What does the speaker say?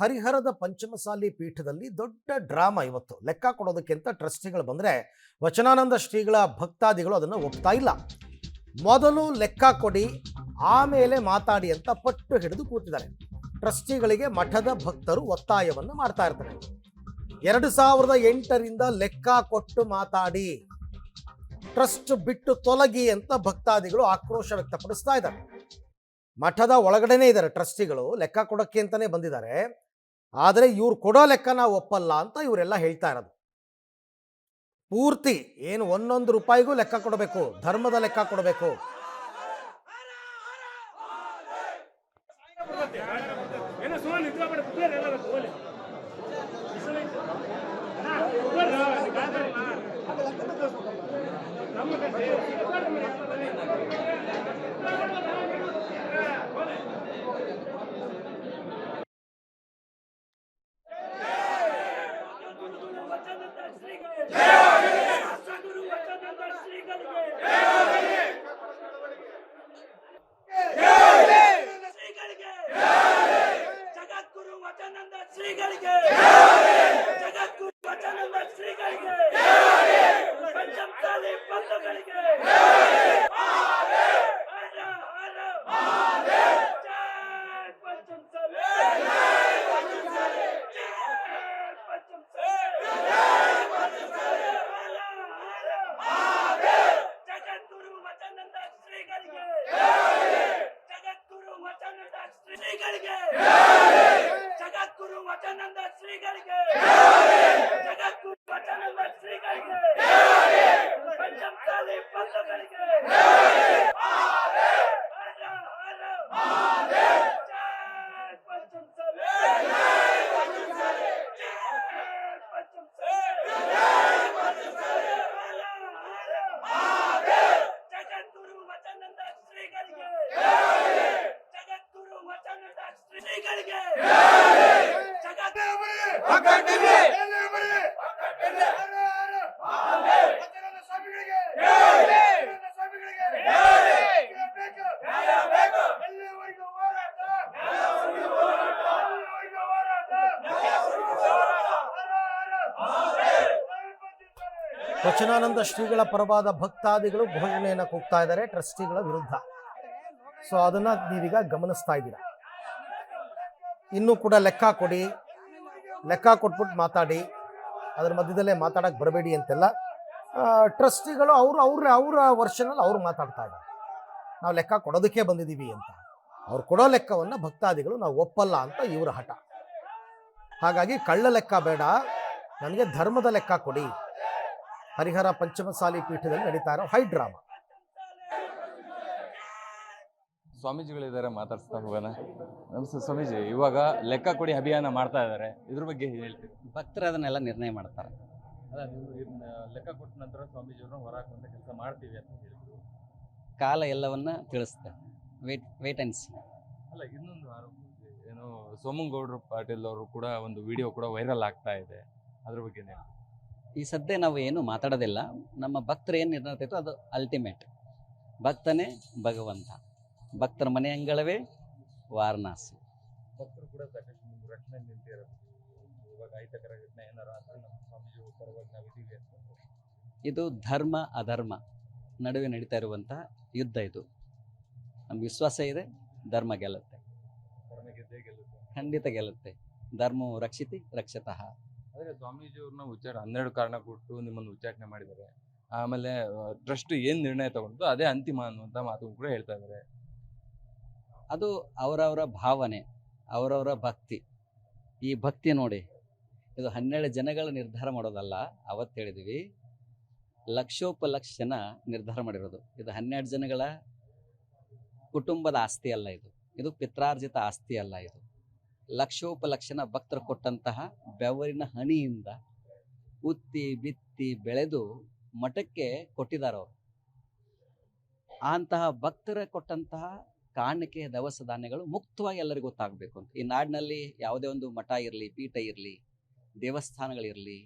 ಹರಿಹರದ ಪಂಚಮಸಾಲಿ ಪೀಠದಲ್ಲಿ ದೊಡ್ಡ ಡ್ರಾಮಾ ಇವತ್ತು. ಲೆಕ್ಕ ಕೊಡೋದಕ್ಕಿಂತ ಟ್ರಸ್ಟಿಗಳು ಬಂದರೆ ವಚನಾನಂದ ಶ್ರೀಗಳ ಭಕ್ತಾದಿಗಳು ಅದನ್ನು ಒಪ್ತಾ ಇಲ್ಲ. ಮೊದಲು ಲೆಕ್ಕ ಕೊಡಿ, ಆಮೇಲೆ ಮಾತಾಡಿ ಅಂತ ಪಟ್ಟು ಹಿಡಿದು ಕೂತಿದ್ದಾರೆ. ಟ್ರಸ್ಟಿಗಳಿಗೆ ಮಠದ ಭಕ್ತರು ಒತ್ತಾಯವನ್ನು ಮಾಡ್ತಾ ಇರ್ತಾರೆ. 2008ರಿಂದ ಲೆಕ್ಕ ಕೊಟ್ಟು ಮಾತಾಡಿ, ಟ್ರಸ್ಟ್ ಬಿಟ್ಟು ತೊಲಗಿ ಅಂತ ಭಕ್ತಾದಿಗಳು ಆಕ್ರೋಶ ವ್ಯಕ್ತಪಡಿಸ್ತಾ ಇದ್ದಾರೆ. ಮಠದ ಒಳಗಡೆನೇ ಇದ್ದಾರೆ ಟ್ರಸ್ಟಿಗಳು, ಲೆಕ್ಕ ಕೊಡೋಕ್ಕೆ ಅಂತಲೇ ಬಂದಿದ್ದಾರೆ. ಆದರೆ ಇವ್ರು ಕೊಡೋ ಲೆಕ್ಕ ನಾವು ಒಪ್ಪಲ್ಲ ಅಂತ ಇವರೆಲ್ಲ ಹೇಳ್ತಾ ಇರೋದು. ಪೂರ್ತಿ ಏನು 1 ರೂಪಾಯಿಗೂ ಲೆಕ್ಕ ಕೊಡಬೇಕು, ಧರ್ಮದ ಲೆಕ್ಕ ಕೊಡಬೇಕು. ವಚನಾನಂದ ಶ್ರೀಗಳ ಪರವಾದ ಭಕ್ತಾದಿಗಳು ಘೋಷಣೆಯನ್ನು ಕೂಗ್ತಾ ಇದ್ದಾರೆ ಟ್ರಸ್ಟಿಗಳ ವಿರುದ್ಧ. ಸೊ ಅದನ್ನ ನೀವೀಗ ಗಮನಿಸ್ತಾ ಇದ್ದೀರಾ. ಇನ್ನೂ ಕೂಡ ಲೆಕ್ಕ ಕೊಡಿ, ಲೆಕ್ಕ ಕೊಟ್ಬಿಟ್ಟು ಮಾತಾಡಿ, ಅದ್ರ ಮಧ್ಯದಲ್ಲೇ ಮಾತಾಡಕ್ಕೆ ಬರಬೇಡಿ ಅಂತೆಲ್ಲ ಟ್ರಸ್ಟಿಗಳು ಅವರ ವರ್ಷನಲ್ಲಿ ಅವ್ರು ಮಾತಾಡ್ತಾ ಇದ್ದಾರೆ. ನಾವು ಲೆಕ್ಕ ಕೊಡೋದಕ್ಕೆ ಬಂದಿದ್ದೀವಿ ಅಂತ. ಅವ್ರು ಕೊಡೋ ಲೆಕ್ಕವನ್ನು ಭಕ್ತಾದಿಗಳು ನಾವು ಒಪ್ಪಲ್ಲ ಅಂತ ಇವರ ಹಠ. ಹಾಗಾಗಿ ಕಳ್ಳ ಲೆಕ್ಕ ಬೇಡ, ನನಗೆ ಧರ್ಮದ ಲೆಕ್ಕ ಕೊಡಿ. ಹರಿಹರ ಪಂಚಮಸಾಲಿ ಪೀಠದಲ್ಲಿ ನಡೀತಾ ಇರೋ ಹೈ ಡ್ರಾಮಾ. ಸ್ವಾಮೀಜಿಗಳಿದ್ದಾರೆ, ಮಾತಾಡ್ಸ್ತಾ ಹೋಗೋಣ. ನಮಸ್ತೆ ಸ್ವಾಮೀಜಿ, ಇವಾಗ ಲೆಕ್ಕ ಕೊಡಿ ಅಭಿಯಾನ ಮಾಡ್ತಾ ಇದ್ದಾರೆ, ಇದ್ರ ಬಗ್ಗೆ ಹೇಳ್ತೀವಿ. ಭಕ್ತರು ಅದನ್ನೆಲ್ಲ ನಿರ್ಣಯ ಮಾಡ್ತಾರೆ. ಅಲ್ಲ, ನೀವು ಲೆಕ್ಕ ಕೊಟ್ಟ ನಂತರ ಸ್ವಾಮೀಜಿಯವ್ರನ್ನ ಹೊರಹಾಕುವಂತ ಕೆಲಸ ಮಾಡ್ತೀವಿ ಅಂತ ಹೇಳಿದ್ರು. ಕಾಲ ಎಲ್ಲವನ್ನ ತಿಳಿಸುತ್ತೆ. Wait and see. ಅಲ್ಲ, ಇನ್ನೊಂದು ಆರೋಪ ಏನು, ಸೋಮಂಗೌಡರು ಪಾಟೀಲ್ ಅವರು ಕೂಡ ಒಂದು ವಿಡಿಯೋ ಕೂಡ ವೈರಲ್ ಆಗ್ತಾ ಇದೆ, ಅದ್ರ ಬಗ್ಗೆ ಈ ಸದ್ಯ ನಾವು ಏನು ಮಾತಾಡೋದಿಲ್ಲ. ನಮ್ಮ ಭಕ್ತರು ಏನು ನಿರ್ಣಯ ಅದು ಅಲ್ಟಿಮೇಟ್. ಭಕ್ತನೇ ಭಗವಂತ, ಭಕ್ತರ ಮನೆ ಅಂಗಳವೇ ವಾರಣಾಸಿ. ಭಕ್ತರು ಕೂಡ ಸಾಕಷ್ಟು ರಕ್ಷಣೆ ನಿಂತಿರೋದು. ಇವಾಗ ಅಹಿತಕರ ಘಟನೆ ಏನಾರು ಆದ್ರೆ ನಮ್ಮ ಸ್ವಾಮೀಜಿ ಪರವಾಗಿ ನಾವಿದ್ದೀವಿ ಅಂತ. ಇದು ಧರ್ಮ ಅಧರ್ಮ ನಡುವೆ ನಡೀತಾ ಇರುವಂಥ ಯುದ್ಧ. ಇದು ನಮ್ಗೆ ವಿಶ್ವಾಸ ಇದೆ, ಧರ್ಮ ಗೆಲ್ಲುತ್ತೆ. ಧರ್ಮ ಗೆದ್ದೇ ಗೆಲ್ಲುತ್ತೆ, ಖಂಡಿತ ಗೆಲ್ಲುತ್ತೆ. ಧರ್ಮವು ರಕ್ಷಿತಿ ರಕ್ಷತಃ. ಆದರೆ ಸ್ವಾಮೀಜಿಯವ್ರನ್ನ 12 ಕಾರಣ ಕೊಟ್ಟು ನಿಮ್ಮನ್ನು ಉಚ್ಚಾಟನೆ ಮಾಡಿದ್ದಾರೆ. ಆಮೇಲೆ ಟ್ರಸ್ಟ್ ಏನು ನಿರ್ಣಯ ತಗೊಂಡು ಅದೇ ಅಂತಿಮ ಅನ್ನುವಂಥ ಮಾತು ಕೂಡ ಹೇಳ್ತಾ ಇದ್ದಾರೆ. ಅದು ಅವರವರ ಭಾವನೆ, ಅವರವರ ಭಕ್ತಿ. ಈ ಭಕ್ತಿ ನೋಡಿ, ಇದು 12 ಜನಗಳ ನಿರ್ಧಾರ ಮಾಡೋದಲ್ಲ. ಅವತ್ತು ಹೇಳಿದ್ವಿ, ಲಕ್ಷೋಪಲಕ್ಷ ಜನ ನಿರ್ಧಾರ ಮಾಡಿರೋದು. ಇದು 12 ಜನಗಳ ಕುಟುಂಬದ ಆಸ್ತಿ ಅಲ್ಲ, ಇದು ಪಿತ್ರಾರ್ಜಿತ ಆಸ್ತಿ ಅಲ್ಲ. ಇದು ಲಕ್ಷೋಪಲಕ್ಷಣ ಭಕ್ತರು ಕೊಟ್ಟಂತಹ ಬೆವರಿನ ಹನಿಯಿಂದ ಉತ್ತಿ ಬಿತ್ತಿ ಬೆಳೆದು ಮಠಕ್ಕೆ ಕೊಟ್ಟಿದ್ದಾರೆ ಅವರು. ಅಂತಹ ಭಕ್ತರ ಕೊಟ್ಟಂತಹ ಕಾಣಿಕೆ ದವಸ ಧಾನ್ಯಗಳು ಮುಕ್ತವಾಗಿ ಎಲ್ಲರಿಗೂ ಗೊತ್ತಾಗಬೇಕು ಅಂತ. ಈ ನಾಡಿನಲ್ಲಿ ಯಾವುದೇ ಒಂದು ಮಠ ಇರಲಿ, ಪೀಠ ಇರಲಿ, ದೇವಸ್ಥಾನಗಳಿರಲಿ,